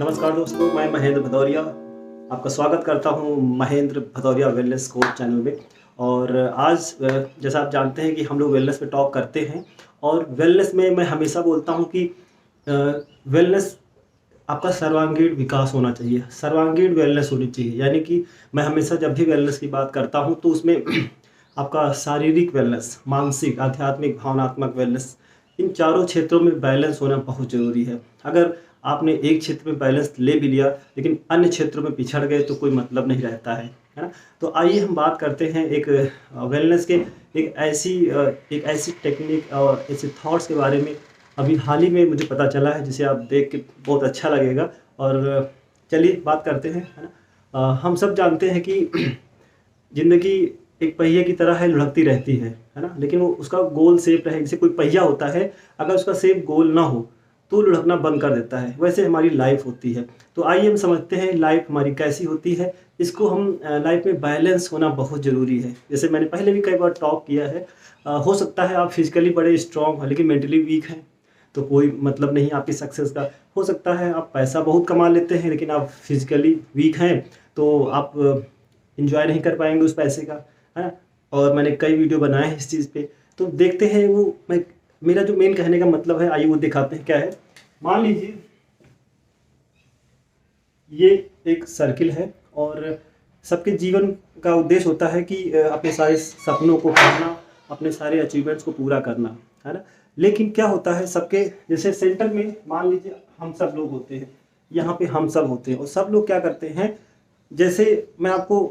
नमस्कार दोस्तों, मैं महेंद्र भदौरिया आपका स्वागत करता हूं Mahendra Bhadauria wellness coach channel में। और आज जैसा आप जानते हैं कि हम लोग वेलनेस पे टॉक करते हैं और वेलनेस में मैं हमेशा बोलता हूं कि वेलनेस आपका सर्वांगीण विकास होना चाहिए, सर्वांगीण वेलनेस होनी चाहिए। यानी कि मैं हमेशा जब भी वेलनेस की बात करता हूं तो उसमें आपका शारीरिक वेलनेस, मानसिक, आध्यात्मिक, भावनात्मक वेलनेस, इन चारों क्षेत्रों में बैलेंस होना बहुत ज़रूरी है। अगर आपने एक क्षेत्र में बैलेंस ले भी लिया लेकिन अन्य क्षेत्रों में पिछड़ गए तो कोई मतलब नहीं रहता है ना। तो आइए हम बात करते हैं एक वेलनेस के एक ऐसी टेक्निक और ऐसे थॉट्स के बारे में। अभी हाल ही में मुझे पता चला है जिसे आप देख के बहुत अच्छा लगेगा। और चलिए बात करते हैं, है ना। हम सब जानते हैं कि ज़िंदगी एक पहिए की तरह है, लुढ़कती रहती है ना। लेकिन वो उसका गोल शेप रहे, जैसे कोई पहिया होता है, अगर उसका शेप गोल ना हो तो लुढ़कना बंद कर देता है। वैसे हमारी लाइफ होती है। तो आइए हम समझते हैं लाइफ हमारी कैसी होती है। इसको हम लाइफ में बैलेंस होना बहुत ज़रूरी है। जैसे मैंने पहले भी कई बार टॉक किया है, हो सकता है आप फिजिकली बड़े स्ट्रॉन्ग हैं लेकिन मेंटली वीक हैं, तो कोई मतलब नहीं आपकी सक्सेस का। हो सकता है आप पैसा बहुत कमा लेते हैं लेकिन आप फिजिकली वीक हैं, तो आप इंजॉय नहीं कर पाएंगे उस पैसे का, है ना। और मैंने कई वीडियो बनाए हैं इस चीज़ पे, तो देखते हैं वो मेरा जो मेन कहने का मतलब है, आइए वो दिखाते हैं क्या है। मान लीजिए ये एक सर्किल है और सबके जीवन का उद्देश्य होता है कि अपने सारे सपनों को पाना, अपने सारे अचीवमेंट्स को पूरा करना, है ना। लेकिन क्या होता है, सबके जैसे सेंटर में मान लीजिए हम सब लोग होते हैं, यहाँ पे हम सब होते हैं और सब लोग क्या करते हैं। जैसे मैं आपको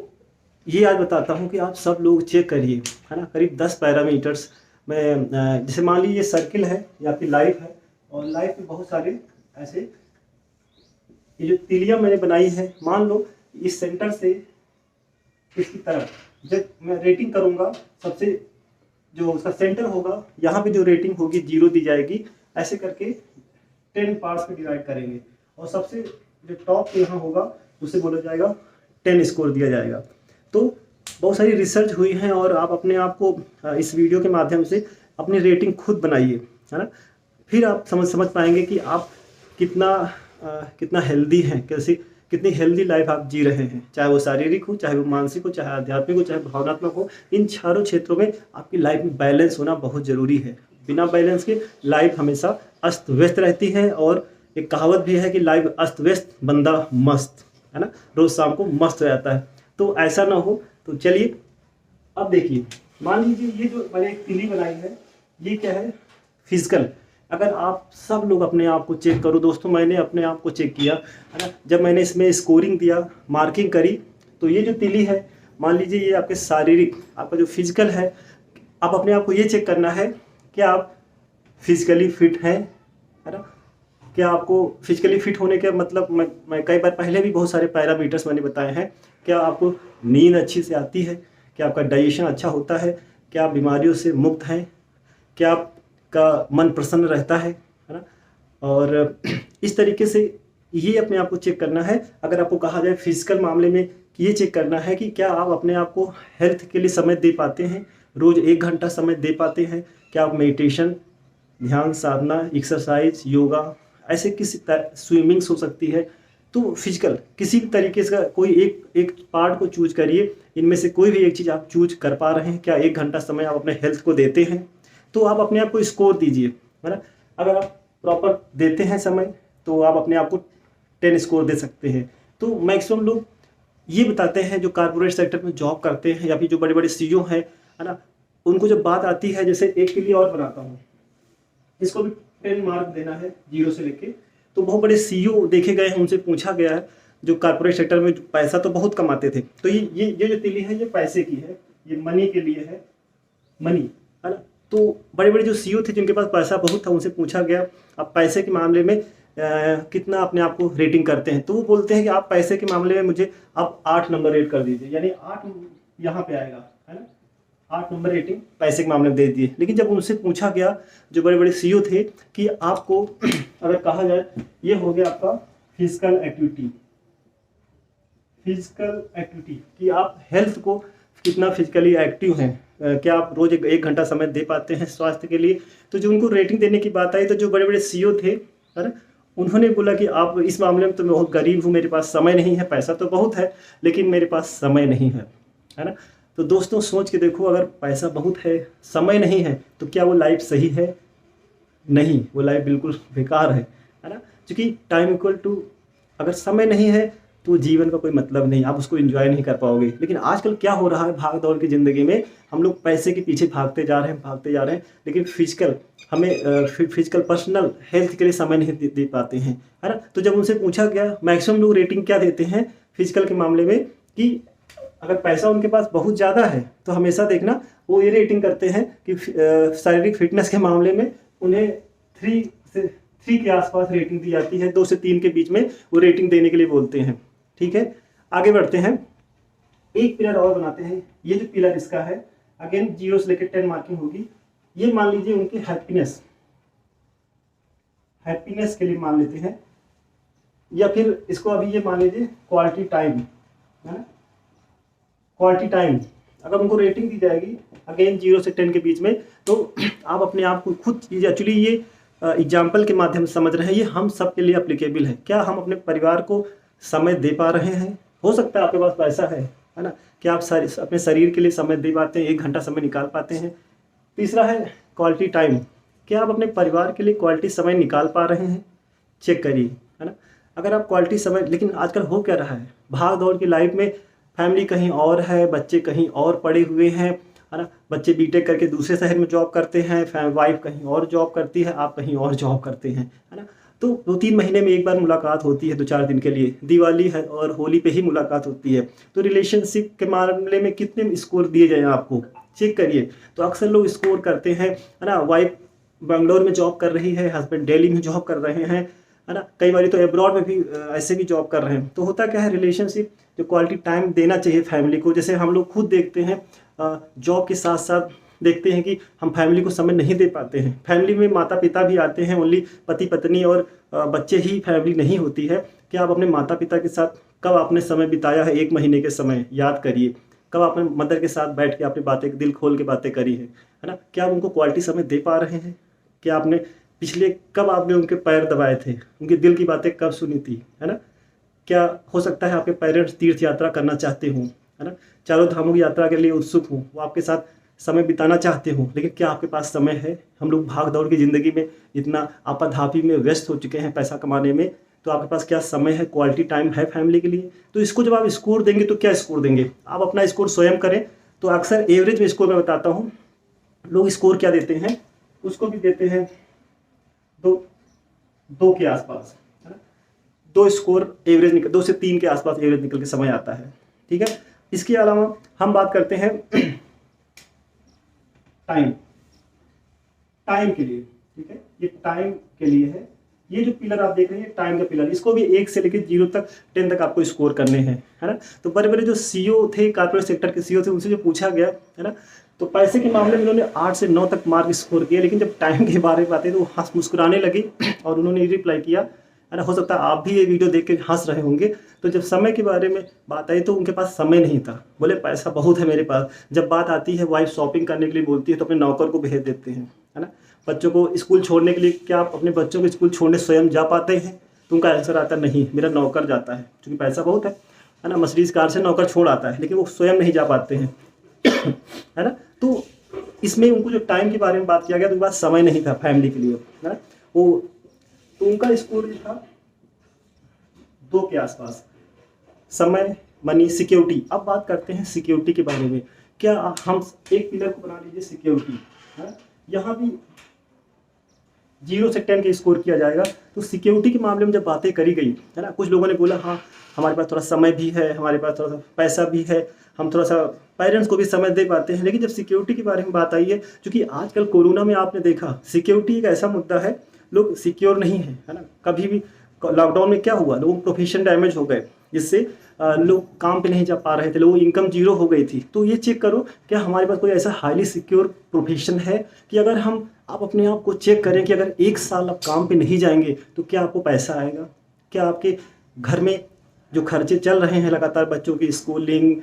ये आज बताता हूँ कि आप सब लोग चेक करिए, है ना। करीब 10 पैरामीटर्स में जैसे मान लीजिए ये सर्किल है, ये आपकी लाइफ है और लाइफ में बहुत सारे ऐसे, ये जो तिलियां मैंने बनाई है, मान लो इस सेंटर से इसकी तरफ जब मैं रेटिंग करूंगा, सबसे जो उसका सेंटर होगा यहाँ पे जो रेटिंग होगी 0 दी जाएगी। ऐसे करके 10 पार्ट्स में डिवाइड करेंगे और सबसे जो टॉप पे यहाँ होगा उसे बोला जाएगा 10 स्कोर दिया जाएगा। तो बहुत सारी रिसर्च हुई है और आप अपने आप को इस वीडियो के माध्यम से अपनी रेटिंग खुद बनाइए, है ना। फिर आप समझ पाएंगे कि आप कितना हेल्दी हैं, कैसी कितनी हेल्दी लाइफ आप जी रहे हैं, चाहे वो शारीरिक हो, चाहे वो मानसिक हो, चाहे आध्यात्मिक हो, चाहे भावनात्मक हो। इन चारों क्षेत्रों में आपकी लाइफ में बैलेंस होना बहुत ज़रूरी है। बिना बैलेंस के लाइफ हमेशा अस्त व्यस्त रहती है। और एक कहावत भी है कि लाइफ अस्त व्यस्त बंदा मस्त, है ना, रोज़ शाम को मस्त हो जाता है। तो ऐसा ना हो। तो चलिए अब देखिए, मान लीजिए ये जो मैंने एक तिली बनाई है, ये क्या है, फिजिकल। अगर आप सब लोग अपने आप को चेक करो दोस्तों, मैंने अपने आप को चेक किया, है ना। जब मैंने इसमें स्कोरिंग दिया, मार्किंग करी, तो ये जो तिली है, मान लीजिए ये आपके शारीरिक, आपका जो फिजिकल है, आप अपने आप को ये चेक करना है कि आप फिजिकली फिट हैं, है ना। क्या आपको फिजिकली फिट होने के मतलब, मैं कई बार पहले भी बहुत सारे पैरामीटर्स मैंने बताए हैं। क्या आपको नींद अच्छी से आती है, क्या आपका डाइजेशन अच्छा होता है, क्या आप बीमारियों से मुक्त हैं, क्या आपका मन प्रसन्न रहता है ना। और इस तरीके से ये अपने आप को चेक करना है। अगर आपको कहा जाए फिजिकल मामले में कि ये चेक करना है कि क्या आप अपने आप को हेल्थ के लिए समय दे पाते हैं, रोज़ 1 घंटा समय दे पाते हैं, क्या आप मेडिटेशन, ध्यान साधना, एक्सरसाइज, योगा, ऐसे किसी स्विमिंग्स हो सकती है। तो फिजिकल किसी भी तरीके से कोई एक पार्ट को चूज करिए, इनमें से कोई भी एक चीज़ आप चूज कर पा रहे हैं। क्या 1 घंटा समय आप अपने हेल्थ को देते हैं, तो आप अपने आप को स्कोर दीजिए, है ना। अगर आप प्रॉपर देते हैं समय तो आप अपने आप को 10 स्कोर दे सकते हैं। तो मैक्सिमम लोग ये बताते हैं जो कारपोरेट सेक्टर में जॉब करते हैं या फिर जो बड़े बड़े सीईओ हैं, है ना, उनको जब बात आती है, जैसे एक के लिए और बनाता हूँ, इसको भी 10 मार्क देना है 0 से लेके। तो बहुत बड़े सीईओ देखे गए हैं, उनसे पूछा गया है, जो कारपोरेट सेक्टर में पैसा तो बहुत कमाते थे। तो ये जो तिली है, ये पैसे की है, ये मनी के लिए है, मनी, है ना। तो बड़े बड़े जो सीईओ थे जिनके पास पैसा बहुत था, उनसे पूछा गया आप पैसे के मामले में कितना अपने आप को रेटिंग करते हैं। तो वो बोलते हैं कि आप पैसे के मामले में मुझे आप 8 नंबर रेट कर दीजिए, यानी 8 यहाँ पे आएगा, है ना। 8 नंबर रेटिंग पैसे के मामले में दे दिए। लेकिन जब उनसे पूछा गया, जो बड़े बड़े सीईओ थे, कि आपको अगर कहा जाए, ये हो गया आपका फिजिकल एक्टिविटी कि आप हेल्थ को कितना फिजिकली एक्टिव हैं, क्या आप रोज 1 घंटा समय दे पाते हैं स्वास्थ्य के लिए। तो जो उनको रेटिंग देने की बात आई, तो जो बड़े बड़े सीईओ थे, है ना, उन्होंने बोला कि आप इस मामले में तो मैं बहुत गरीब हूँ, मेरे पास समय नहीं है, पैसा तो बहुत है लेकिन मेरे पास समय नहीं है ना। तो दोस्तों सोच के देखो, अगर पैसा बहुत है, समय नहीं है, तो क्या वो लाइफ सही है? नहीं, वो लाइफ बिल्कुल बेकार है ना। क्योंकि टाइम इक्वल टू, अगर समय नहीं है तो जीवन का कोई मतलब नहीं, आप उसको एंजॉय नहीं कर पाओगे। लेकिन आजकल क्या हो रहा है, भाग दौड़ की ज़िंदगी में हम लोग पैसे के पीछे भागते जा रहे हैं, लेकिन फिजिकल हमें फिजिकल पर्सनल हेल्थ के लिए समय नहीं दे पाते हैं, है ना। तो जब उनसे पूछा गया, मैक्सिमम लोग रेटिंग क्या देते हैं फिजिकल के मामले में, कि अगर पैसा उनके पास बहुत ज़्यादा है तो हमेशा देखना वो ये रेटिंग करते हैं कि शारीरिक फिटनेस के मामले में उन्हें 3 के आसपास रेटिंग दी जाती है, 2 से 3 के बीच में वो रेटिंग देने के लिए बोलते हैं। ठीक है, आगे बढ़ते हैं, एक पिलर और बनाते हैं। ये जो पिलर इसका है, अगेन 0 से लेकर 10 मार्किंग होगी। ये मान लीजिए उनकी हैप्पीनेस के लिए मान लेते हैं, या फिर इसको अभी ये मान लीजिए क्वालिटी टाइम, है ना। क्वालिटी टाइम अगर उनको रेटिंग दी जाएगी अगेन 0 से 10 के बीच में, तो आप अपने आप को खुद, एक्चुअली ये एग्जाम्पल के माध्यम से समझ रहे हैं, ये हम सब के लिए अप्लीकेबल है। क्या हम अपने परिवार को समय दे पा रहे हैं? हो सकता है आपके पास पैसा है ना, क्या आप अपने शरीर के लिए समय दे पाते हैं, 1 घंटा समय निकाल पाते हैं? तीसरा है क्वालिटी टाइम, क्या आप अपने परिवार के लिए क्वालिटी समय निकाल पा रहे हैं? चेक करिए, है ना। अगर आप क्वालिटी समय, लेकिन आजकल हो क्या रहा है, भाग दौड़ की लाइफ में फैमिली कहीं और है, बच्चे कहीं और पड़े हुए हैं, है ना। बच्चे बीटेक करके दूसरे शहर में जॉब करते हैं, वाइफ कहीं और जॉब करती है, आप कहीं और जॉब करते हैं, है ना। तो 2-3 महीने में एक बार मुलाकात होती है, 2-4 दिन के लिए, दिवाली है और होली पे ही मुलाकात होती है। तो रिलेशनशिप के मामले में कितने स्कोर दिए जाएँ आपको, चेक करिए। तो अक्सर लोग स्कोर करते हैं, है ना। वाइफ बेंगलोर में जॉब कर रही है, हस्बैंड दिल्ली में जॉब कर रहे हैं, है ना। कई बार तो अब्रॉड में भी ऐसे भी जॉब कर रहे हैं। तो होता क्या है, रिलेशनशिप जो क्वालिटी टाइम देना चाहिए फैमिली को, जैसे हम लोग खुद देखते हैं, जॉब के साथ साथ देखते हैं कि हम फैमिली को समय नहीं दे पाते हैं। फैमिली में माता पिता भी आते हैं, ओनली पति पत्नी और बच्चे ही फैमिली नहीं होती है। क्या आप अपने माता पिता के साथ कब आपने समय बिताया है? 1 महीने के समय याद करिए। कब आपने मदर के साथ बैठ के आपने बातें, दिल खोल के बातें करी है ना। क्या आप उनको क्वालिटी समय दे पा रहे हैं? क्या आपने कब आपने उनके पैर दबाए थे, उनके दिल की बातें कब सुनी थी, है ना। क्या हो सकता है आपके पेरेंट्स तीर्थ यात्रा करना चाहते हों, है ना, चारों धामों की यात्रा के लिए उत्सुक हों, वो आपके साथ समय बिताना चाहते हों, लेकिन क्या आपके पास समय है? हम लोग भाग दौड़ की ज़िंदगी में इतना आपाधापी में व्यस्त हो चुके हैं पैसा कमाने में, तो आपके पास क्या समय है, क्वालिटी टाइम है फैमिली के लिए? तो इसको जब आप स्कोर देंगे तो क्या स्कोर देंगे? आप अपना स्कोर स्वयं करें। तो अक्सर एवरेज में स्कोर मैं बताता हूँ, लोग स्कोर क्या देते हैं, उसको भी देते हैं 2 के आसपास, है ना। 2 स्कोर एवरेज निकल, 2 से 3 के आसपास एवरेज निकल के समय आता है। ठीक है, इसके अलावा हम बात करते हैं टाइम के लिए। ठीक है, ये टाइम के लिए है। ये जो पिलर आप देख रहे हैं टाइम का पिलर, इसको भी 1 से लेकर 0 तक 10 तक आपको स्कोर करने हैं, है ना। तो बड़े बड़े जो सीईओ थे, कॉर्पोरेट सेक्टर के सीईओ थे, उनसे जो पूछा गया, है ना, तो पैसे के मामले में उन्होंने 8 से 9 तक मार्क स्कोर किए, लेकिन जब टाइम के बारे में बात है तो वो हंस मुस्कुराने लगी और उन्होंने रिप्लाई किया, है ना। हो सकता है आप भी ये वीडियो देख के हंस रहे होंगे। तो जब समय के बारे में बात आई तो उनके पास समय नहीं था, बोले पैसा बहुत है मेरे पास। जब बात आती है, वाइफ शॉपिंग करने के लिए बोलती है तो अपने नौकर को भेज देते हैं, है ना। बच्चों को स्कूल छोड़ने के लिए, क्या आप अपने बच्चों को स्कूल छोड़ने स्वयं जा पाते हैं? तो उनका आंसर आता नहीं, मेरा नौकर जाता है, क्योंकि पैसा बहुत है ना। मर्सिडीज कार से नौकर छोड़ आता है, लेकिन वो स्वयं नहीं जा पाते हैं, है ना। तो इसमें उनको जो टाइम के बारे में बात किया गया तो उनके पास समय नहीं था फैमिली के लिए, है ना। वो तो उनका स्कोर जो था 2 के आसपास, समय, मनी, सिक्योरिटी। अब बात करते हैं सिक्योरिटी के बारे में। क्या हम एक पिलर को बना लीजिए सिक्योरिटी, है, यहाँ भी 0 से 10 के स्कोर किया जाएगा। तो सिक्योरिटी के मामले में जब बातें करी गई, है ना, कुछ लोगों ने बोला हाँ हमारे पास थोड़ा समय भी है, हमारे पास थोड़ा सा पैसा भी है, हम थोड़ा सा पेरेंट्स को भी समय दे पाते हैं। लेकिन जब सिक्योरिटी के बारे में बात आई है, क्योंकि आजकल कोरोना में आपने देखा सिक्योरिटी एक ऐसा मुद्दा है, लोग सिक्योर नहीं है ना। कभी भी लॉकडाउन में क्या हुआ, लोगों प्रोफेशन डैमेज हो गए, जिससे लोग काम पे नहीं जा पा रहे थे, लोगों की इनकम 0 हो गई थी। तो ये चेक करो, क्या हमारे पास कोई ऐसा हाईली सिक्योर प्रोफेशन है कि अगर आप अपने आप को चेक करें कि अगर 1 साल आप काम पे नहीं जाएंगे तो क्या आपको पैसा आएगा? क्या आपके घर में जो खर्चे चल रहे हैं लगातार, बच्चों की स्कूलिंग,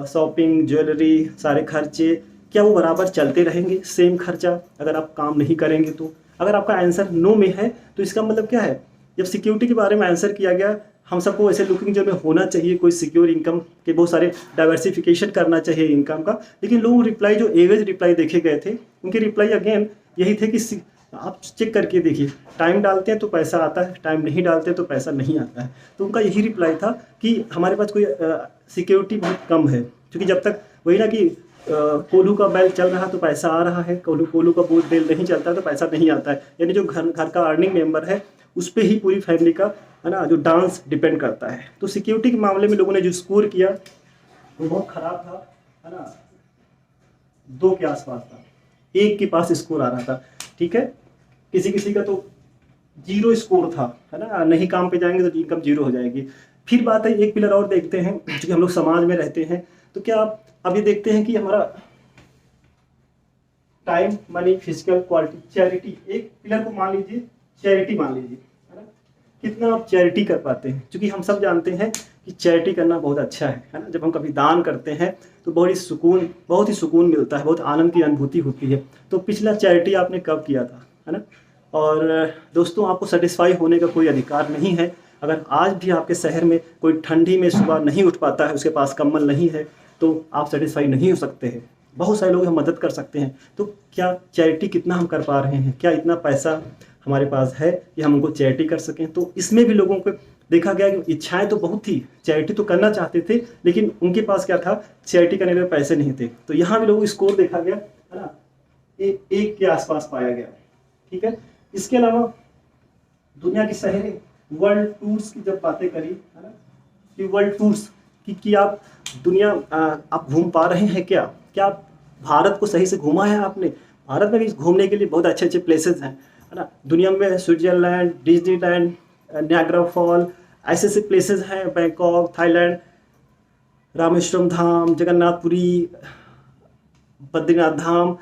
शॉपिंग, ज्वेलरी, सारे खर्चे, क्या वो बराबर चलते रहेंगे, सेम खर्चा, अगर आप काम नहीं करेंगे तो? अगर आपका आंसर नो में है तो इसका मतलब क्या है, जब सिक्योरिटी के बारे में आंसर किया गया, हम सबको ऐसे लुकिंग जो में होना चाहिए, कोई सिक्योर इनकम के बहुत सारे डाइवर्सिफिकेशन करना चाहिए इनकम का, लेकिन लोग रिप्लाई जो एवरेज रिप्लाई देखे गए थे, उनके रिप्लाई अगेन यही थे कि आप चेक करके देखिए, टाइम डालते हैं तो पैसा आता है, टाइम नहीं डालते तो पैसा नहीं आता है। तो उनका यही रिप्लाई था कि हमारे पास कोई सिक्योरिटी बहुत कम है, क्योंकि जब तक वही ना कि कोल्हू का बैल चल रहा तो पैसा आ रहा है, कोल्हू का बोझ बैल नहीं चलता तो पैसा नहीं आता है। यानी जो घर का अर्निंग मेंबर है उस पर ही पूरी फैमिली का है ना जो डांस डिपेंड करता है। तो सिक्योरिटी के मामले में लोगों ने जो स्कोर किया वो बहुत ख़राब था, है ना, 2 के आसपास था, 1 के पास स्कोर आ रहा था। ठीक है, किसी का तो 0 स्कोर था, है ना, नहीं काम पे जाएंगे तो इनकम 0 हो जाएगी। फिर बात है, एक पिलर और देखते हैं, क्योंकि हम लोग समाज में रहते हैं, तो क्या आप अब ये देखते हैं कि हमारा time, money, physical quality, charity, एक पिलर को मान लीजिए चैरिटी मान लीजिए, है ना, कितना आप चैरिटी कर पाते हैं, क्योंकि हम सब जानते हैं कि चैरिटी करना बहुत अच्छा है ना। जब हम कभी दान करते हैं तो बहुत ही सुकून मिलता है, बहुत आनंद की अनुभूति होती है। तो पिछला चैरिटी आपने कब किया था, है ना। और दोस्तों, आपको सेटिस्फाई होने का कोई अधिकार नहीं है। अगर आज भी आपके शहर में कोई ठंडी में सुबह नहीं उठ पाता है, उसके पास कंबल नहीं है, तो आप सेटिस्फाई नहीं हो सकते हैं। बहुत सारे लोग हम मदद कर सकते हैं, तो क्या चैरिटी कितना हम कर पा रहे हैं, क्या इतना पैसा हमारे पास है कि हम उनको चैरिटी कर सकें। तो इसमें भी लोगों को देखा गया कि इच्छाएं तो बहुत थी, चैरिटी तो करना चाहते थे, लेकिन उनके पास क्या था, चैरिटी करने के लिए पैसे नहीं थे। तो यहाँ भी लोगों स्कोर देखा गया, है ना, 1 के आसपास पाया गया। ठीक है, इसके अलावा दुनिया की शहरें, वर्ल्ड टूर्स की जब बातें करी, है ना, कि वर्ल्ड टूर्स कि आप दुनिया आप घूम पा रहे हैं, क्या आप भारत को सही से घूमा है आपने। भारत में भी घूमने के लिए बहुत अच्छे अच्छे प्लेसेस हैं, है ना, दुनिया में स्विट्जरलैंड, डिज्नीलैंड, नायग्रा फॉल, ऐसे प्लेसेस हैं, बैंकॉक, थाईलैंड, रामेश्वरम धाम, जगन्नाथपुरी, बद्रीनाथ धाम,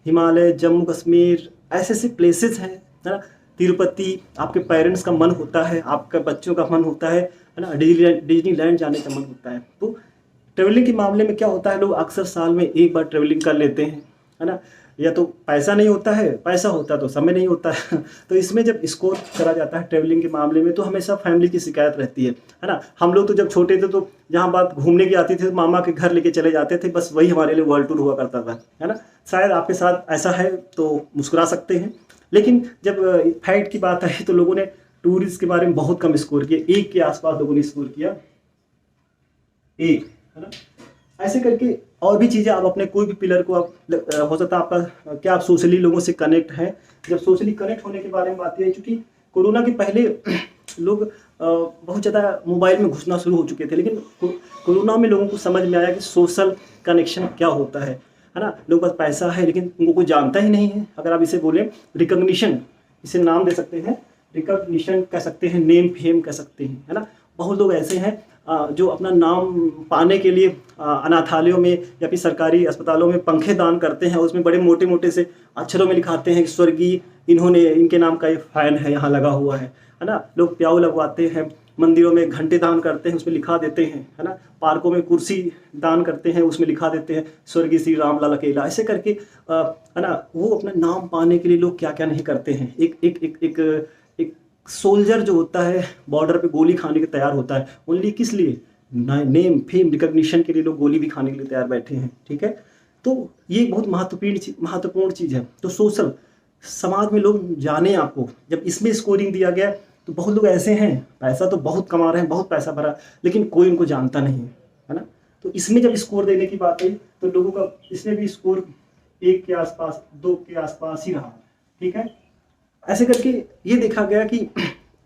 हिमालय, जम्मू कश्मीर, ऐसे प्लेसेस हैं, है ना, तिरुपति। आपके पेरेंट्स का मन होता है, आपके बच्चों का मन होता है ना, डिज्नीलैंड जाने का मन होता है। तो ट्रेवलिंग के मामले में क्या होता है, लोग अक्सर साल में 1 बार ट्रेवलिंग कर लेते हैं, है ना, या तो पैसा नहीं होता है, पैसा होता तो समय नहीं होता है। तो इसमें जब स्कोर करा जाता है ट्रेवलिंग के मामले में, तो हमेशा फैमिली की शिकायत रहती है ना। हम लोग तो जब छोटे थे तो जहाँ बात घूमने की आती थी तो मामा के घर लेके चले जाते थे, बस वही हमारे लिए वर्ल्ड टूर हुआ करता था, है ना। शायद आपके साथ ऐसा है तो मुस्कुरा सकते हैं, लेकिन जब फैक्ट की बात आई तो लोगों ने टूरिस्ट के बारे में बहुत कम स्कोर किया, 1 के आसपास लोगों ने स्कोर किया, 1, है ना। ऐसे करके और भी चीज़ें, आप अपने कोई भी पिलर को आप हो सकता है आपका क्या आप सोशली लोगों से कनेक्ट हैं। जब सोशली कनेक्ट होने के बारे में बात है, क्योंकि कोरोना के पहले लोग बहुत ज़्यादा मोबाइल में घुसना शुरू हो चुके थे, लेकिन कोरोना में लोगों को समझ में आया कि सोशल कनेक्शन क्या होता है ना। लोगों के पास पैसा है लेकिन उनको कोई जानता ही नहीं है। अगर आप इसे बोलें रिकग्निशन, इसे नाम दे सकते हैं, रिकग्निशन कह सकते हैं, नेम फेम कह सकते हैं, है ना। बहुत लोग ऐसे हैं जो अपना नाम पाने के लिए अनाथालयों में या फिर सरकारी अस्पतालों में पंखे दान करते हैं, उसमें बड़े मोटे मोटे से अक्षरों में लिखाते हैं स्वर्गीय इन्होंने, इनके नाम का ये फैन है यहाँ लगा हुआ है ना। लोग प्याऊ लगवाते हैं, मंदिरों में घंटे दान करते हैं, उसमें लिखा देते हैं, है ना। पार्कों में कुर्सी दान करते हैं, उसमें लिखा देते हैं स्वर्गीय श्री रामलाल अकेला। ऐसे करके है ना, वो अपना नाम पाने के लिए लोग क्या क्या नहीं करते हैं। एक सोल्जर जो होता है बॉर्डर पे गोली खाने के तैयार होता है, ओनली किस लिए, नेम फेम रिकग्निशन के लिए लोग गोली भी खाने के लिए तैयार बैठे हैं। ठीक है, तो ये बहुत महत्वपूर्ण चीज़ है। तो सोशल समाज में लोग जाने आपको, जब इसमें स्कोरिंग दिया गया तो बहुत लोग ऐसे हैं, पैसा तो बहुत कमा रहे हैं, बहुत पैसा भरा, लेकिन कोई उनको जानता नहीं है ना। तो इसमें जब स्कोर देने की बात आई तो लोगों का इसमें भी स्कोर 1 के आसपास, 2 के आसपास ही रहा। ठीक है, ऐसे करके ये देखा गया कि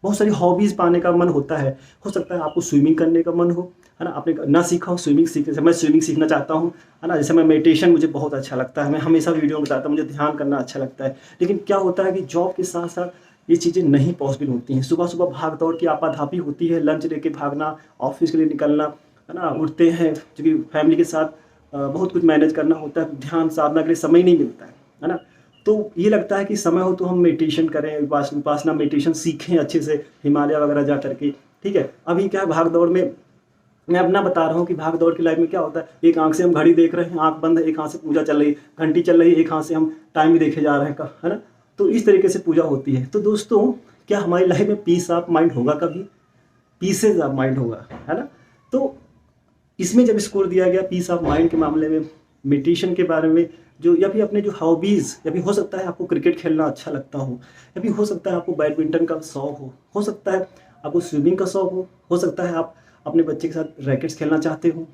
बहुत सारी हॉबीज़ पाने का मन होता है। हो सकता है आपको स्विमिंग करने का मन हो, है ना, आपने ना सीखा हो स्विमिंग सीखने से। मैं स्विमिंग सीखना चाहता हूँ, है ना। जैसे मैं मेडिटेशन, मुझे बहुत अच्छा लगता है, मैं हमेशा वीडियो में बताता हूँ, मुझे ध्यान करना अच्छा लगता है। लेकिन क्या होता है कि जॉब के साथ साथ ये चीज़ें नहीं पॉसिबल होती हैं। सुबह सुबह भाग दौड़ की आपाधापी होती है, लंच लेके भागना, ऑफिस के लिए निकलना, है ना, उठते हैं क्योंकि फैमिली के साथ बहुत कुछ मैनेज करना होता है, ध्यान साधना के लिए समय नहीं मिलता है ना। तो ये लगता है कि समय हो तो हम मेडिटेशन करें, उपासना मेडिटेशन सीखें अच्छे से, हिमालय वगैरह जा करके। ठीक है, अभी क्या है, भाग दौड़ में मैं अपना बता रहा हूँ कि भाग दौड़ की लाइफ में क्या होता है, एक आंख से हम घड़ी देख रहे हैं, आंख बंद है, एक हाथ से पूजा चल रही, घंटी चल रही, एक हाथ से हम टाइम भी देखे जा रहे हैं, है ना। तो इस तरीके से पूजा होती है। तो दोस्तों क्या हमारी लाइफ में पीस ऑफ माइंड होगा कभी? पीसेज ऑफ माइंड होगा, है ना? तो इसमें जब स्कोर दिया गया पीस ऑफ माइंड के मामले में, मेडिटेशन के बारे में, जो या फिर अपने जो हॉबीज़, या फिर हो सकता है आपको क्रिकेट खेलना अच्छा लगता या फिर हो सकता है आपको बैडमिंटन का शौक हो सकता है आपको स्विमिंग का शौक हो सकता है आप अपने बच्चे के साथ रैकेट्स खेलना चाहते हो,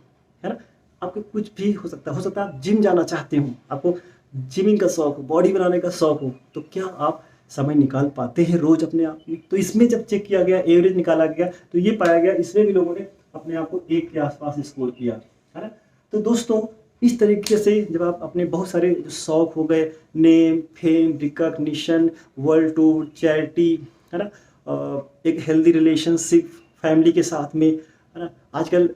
है ना? आपको कुछ भी हो सकता है आप जिम जाना चाहते हो, आपको जिमिंग का शौक हो, बॉडी बनाने का शौक हो, तो क्या आप समय निकाल पाते हैं रोज़ अपने आप में? तो इसमें जब चेक किया गया, एवरेज निकाला गया, तो ये पाया गया इसमें भी लोगों ने अपने आप को 1 के आसपास स्कोर किया, है ना? तो दोस्तों इस तरीके से जब आप अपने बहुत सारे जो शौक हो गए, name, fame, recognition, world tour, charity, है ना, एक हेल्दी रिलेशनशिप फैमिली के साथ में, है ना, आजकल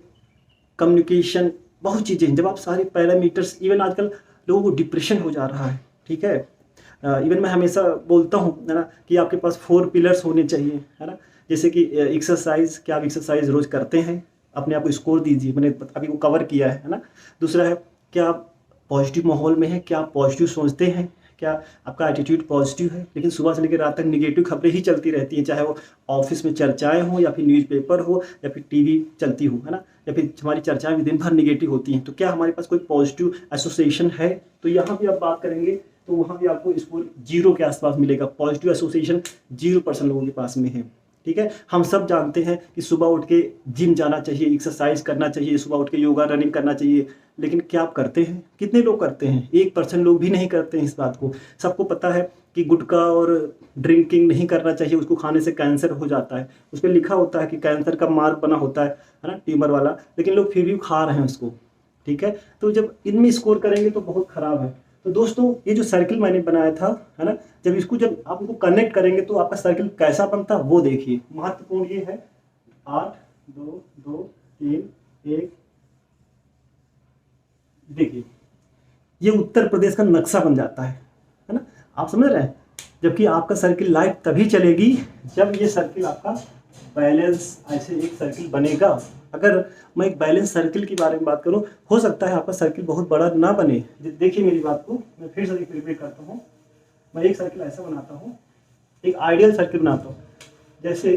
कम्युनिकेशन, बहुत चीज़ें, जब आप सारे पैरामीटर्स, इवन आजकल लोगों को डिप्रेशन हो जा रहा है, ठीक है? इवन मैं हमेशा बोलता हूँ, है ना, कि आपके पास 4 पिलर्स होने चाहिए, है ना? जैसे कि एक्सरसाइज, क्या आप एक्सरसाइज रोज़ करते हैं? अपने आप को स्कोर दीजिए, मैंने अभी वो कवर किया है ना? दूसरा है, क्या आप पॉजिटिव माहौल में हैं? क्या आप पॉजिटिव सोचते हैं? क्या आपका एटीट्यूड पॉजिटिव है? लेकिन सुबह से लेकर रात तक निगेटिव खबरें ही चलती रहती हैं, चाहे वो ऑफिस में चर्चाएं हो, या फिर न्यूज़पेपर हो, या फिर टीवी चलती हो, है ना, या फिर हमारी चर्चाएं भी दिन भर निगेटिव होती हैं। तो क्या हमारे पास कोई पॉजिटिव एसोसिएशन है? तो यहाँ भी आप बात करेंगे तो वहाँ भी आपको स्कोर 0 के आसपास मिलेगा। पॉजिटिव एसोसिएशन 0% लोगों के पास में है, ठीक है? हम सब जानते हैं कि सुबह उठ के जिम जाना चाहिए, एक्सरसाइज करना चाहिए, सुबह उठ के योगा, रनिंग करना चाहिए, लेकिन क्या आप करते हैं? कितने लोग करते हैं? 1% लोग भी नहीं करते हैं इस बात को। सबको पता है कि गुटखा और ड्रिंकिंग नहीं करना चाहिए, उसको खाने से कैंसर हो जाता है, उस पर लिखा होता है कि कैंसर का मार्क बना होता है ना, ट्यूमर वाला, लेकिन लोग फिर भी खा रहे हैं उसको, ठीक है? तो जब इनमें स्कोर करेंगे तो बहुत ख़राब है। तो दोस्तों ये जो सर्किल मैंने बनाया था, है ना, जब आप इनको कनेक्ट करेंगे तो आपका सर्किल कैसा बनता है वो देखिए। महत्वपूर्ण ये है 8 2 2 3 1। देखिए ये उत्तर प्रदेश का नक्शा बन जाता है ना? आप समझ रहे हैं? जबकि आपका सर्किल लाइफ तभी चलेगी जब ये सर्किल आपका बैलेंस, ऐसे एक सर्किल बनेगा। अगर मैं एक बैलेंस सर्किल के बारे में बात करूं, हो सकता है आपका सर्किल बहुत बड़ा ना बने। देखिए मेरी बात को मैं फिर से रिपीट करता हूं। मैं एक सर्किल ऐसा बनाता हूं, एक आइडियल सर्किल बनाता हूं, जैसे,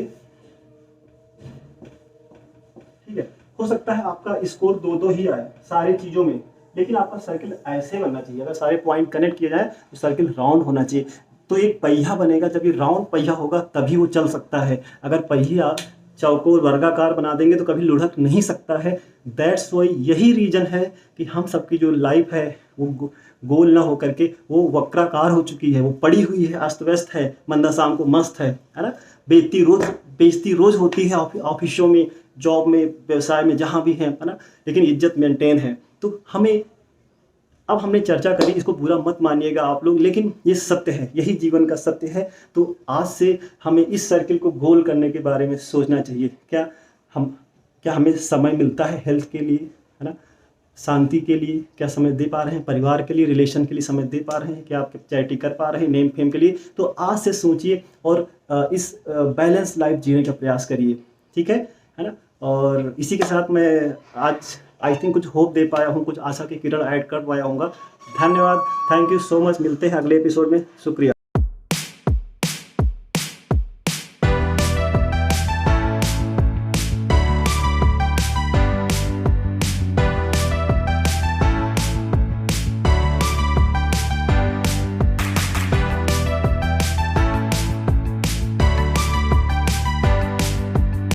ठीक है? हो सकता है आपका स्कोर 2-2 ही आए सारी चीज़ों में, लेकिन आपका सर्किल ऐसे बनना चाहिए। अगर सारे पॉइंट कनेक्ट किए जाए तो सर्किल राउंड होना चाहिए। तो एक पहिया बनेगा, जब ये राउंड पहिया होगा तभी वो चल सकता है। अगर पहिया चौकोर वर्गाकार बना देंगे तो कभी लुढ़क नहीं सकता है। दैट्स वाई, यही रीज़न है कि हम सबकी जो लाइफ है वो गोल ना हो करके वो वक्राकार हो चुकी है, वो पड़ी हुई है, अस्त व्यस्त है, मंदा शाम को मस्त है ना? बेइज्जती रोज़ होती है ऑफिसों में, जॉब में, व्यवसाय में, जहाँ भी है ना? लेकिन इज्जत मेंटेन है। तो हमें, अब हमने चर्चा करी, इसको बुरा मत मानिएगा आप लोग, लेकिन ये सत्य है, यही जीवन का सत्य है। तो आज से हमें इस सर्किल को गोल करने के बारे में सोचना चाहिए। क्या हमें समय मिलता है हेल्थ के लिए, है ना, शांति के लिए? क्या समय दे पा रहे हैं? परिवार के लिए, रिलेशन के लिए समय दे पा रहे हैं? क्या आप चैरिटी कर पा रहे हैं नेम फेम के लिए? तो आज से सोचिए और इस बैलेंस लाइफ जीने का प्रयास करिए, ठीक है ना? और इसी के साथ मैं आज आई थिंक कुछ होप दे पाया हूँ, कुछ आशा की किरण ऐड कर पाया हूँगा। धन्यवाद, थैंक यू सो मच। मिलते हैं अगले एपिसोड में। शुक्रिया।